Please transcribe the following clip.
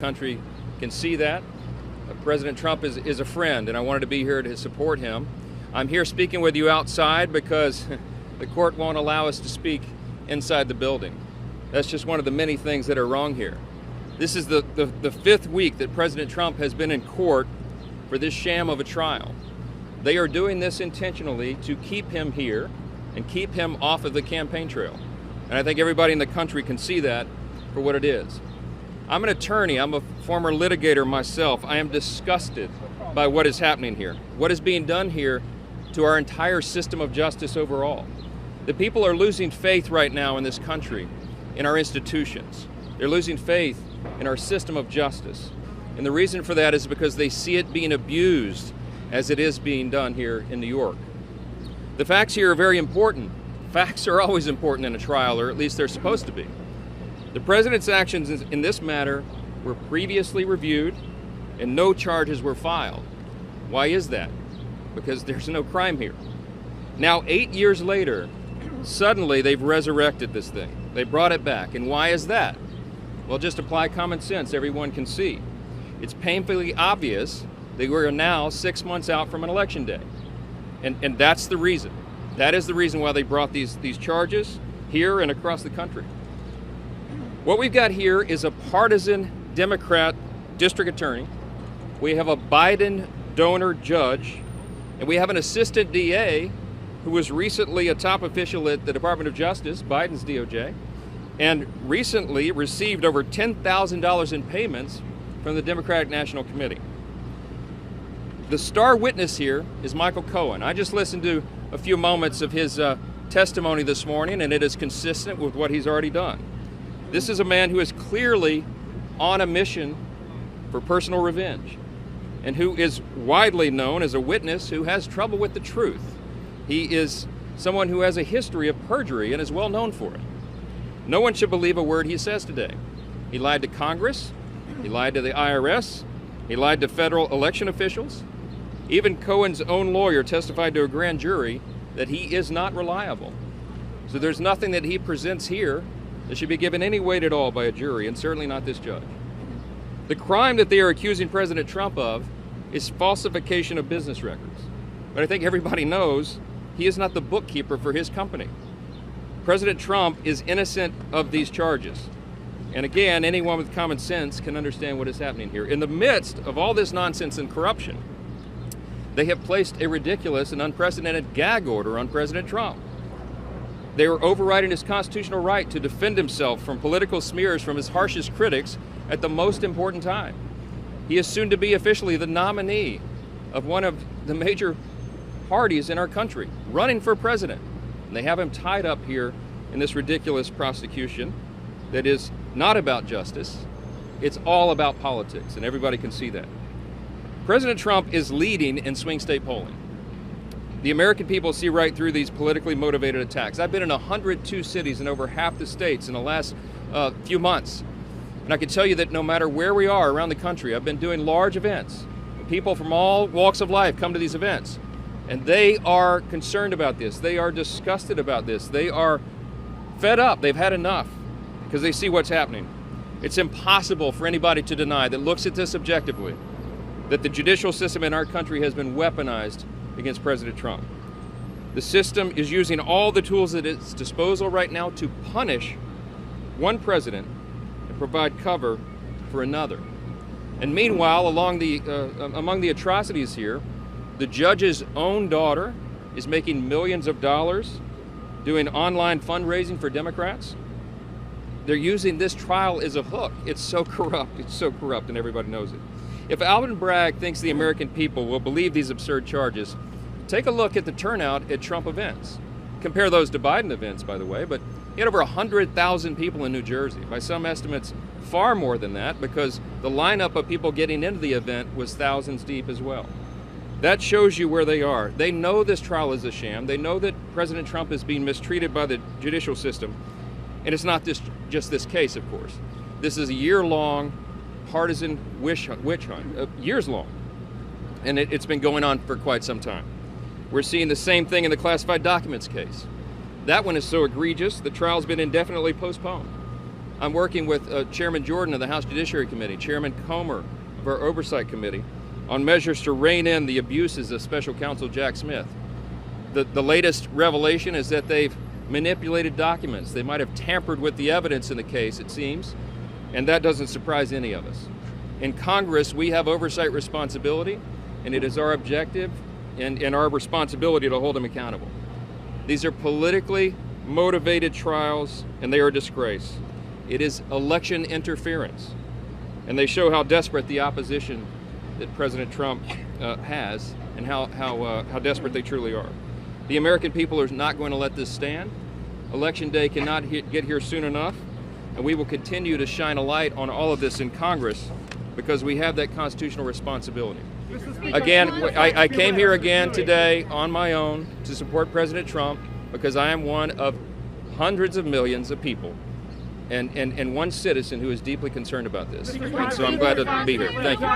country can see that. President Trump is a friend, and I wanted to be here to support him. I'm here speaking with you outside because the court won't allow us to speak inside the building. That's just one of the many things that are wrong here. This is the fifth week that President Trump has been in court for this sham of a trial. They are doing this intentionally to keep him here and keep him off of the campaign trail. And I think everybody in the country can see that for what it is. I'm an attorney. I'm a former litigator myself. I am disgusted by what is happening here, what is being done here to our entire system of justice overall. The people are losing faith right now in this country, in our institutions. They're losing faith in our system of justice. And the reason for that is because they see it being abused as it is being done here in New York. The facts here are very important. Facts are always important in a trial, or at least they're supposed to be. The president's actions in this matter were previously reviewed and no charges were filed. Why is that? Because there's no crime here. Now, 8 years later, suddenly they've resurrected this thing. They brought it back. And why is that? Well, just apply common sense. Everyone can see. It's painfully obvious that we're now 6 months out from an election day. And that's the reason. That is the reason why they brought these charges here and across the country. What we've got here is a partisan Democrat district attorney. We have a Biden donor judge, and we have an assistant DA who was recently a top official at the Department of Justice, Biden's DOJ, and recently received over $10,000 in payments from the Democratic National Committee. The star witness here is Michael Cohen. I just listened to a few moments of his testimony this morning, and it is consistent with what he's already done. This is a man who is clearly on a mission for personal revenge and who is widely known as a witness who has trouble with the truth. He is someone who has a history of perjury and is well known for it. No one should believe a word he says today. He lied to Congress, he lied to the IRS, he lied to federal election officials. Even Cohen's own lawyer testified to a grand jury that he is not reliable. So there's nothing that he presents here that should be given any weight at all by a jury, and certainly not this judge. The crime that they are accusing President Trump of is falsification of business records. But I think everybody knows he is not the bookkeeper for his company. President Trump is innocent of these charges. And again, anyone with common sense can understand what is happening here. In the midst of all this nonsense and corruption, they have placed a ridiculous and unprecedented gag order on President Trump. They were overriding his constitutional right to defend himself from political smears from his harshest critics at the most important time. He is soon to be officially the nominee of one of the major parties in our country, running for president. And they have him tied up here in this ridiculous prosecution that is not about justice. It's all about politics, and everybody can see that. President Trump is leading in swing state polling. The American people see right through these politically motivated attacks. I've been in 102 cities in over half the states in the last few months. And I can tell you that no matter where we are around the country, I've been doing large events. People from all walks of life come to these events. And they are concerned about this. They are disgusted about this. They are fed up. They've had enough because they see what's happening. It's impossible for anybody to deny that looks at this objectively that the judicial system in our country has been weaponized against President Trump. The system is using all the tools at its disposal right now to punish one president and provide cover for another. And meanwhile, among the atrocities here, the judge's own daughter is making millions of dollars doing online fundraising for Democrats. They're using this trial as a hook. It's so corrupt, and everybody knows it. If Alvin Bragg thinks the American people will believe these absurd charges, take a look at the turnout at Trump events. Compare those to Biden events, by the way, but he had over 100,000 people in New Jersey. By some estimates, far more than that, because the lineup of people getting into the event was thousands deep as well. That shows you where they are. They know this trial is a sham. They know that President Trump is being mistreated by the judicial system. And it's not just this case, of course. This is a year-long partisan witch hunt, years long. And it's been going on for quite some time. We're seeing the same thing in the classified documents case. That one is so egregious, the trial's been indefinitely postponed. I'm working with Chairman Jordan of the House Judiciary Committee, Chairman Comer of our Oversight Committee, on measures to rein in the abuses of Special Counsel Jack Smith. The latest revelation is that they've manipulated documents. They might have tampered with the evidence in the case, it seems, and that doesn't surprise any of us. In Congress, we have oversight responsibility, and it is our objective and our responsibility to hold them accountable. These are politically motivated trials, and they are a disgrace. It is election interference, and they show how desperate the opposition that President Trump has, and how desperate they truly are. The American people are not going to let this stand. Election day cannot get here soon enough, and we will continue to shine a light on all of this in Congress because we have that constitutional responsibility. Again, I came here again today on my own to support President Trump because I am one of hundreds of millions of people and one citizen who is deeply concerned about this. And so I'm glad to be here. Thank you.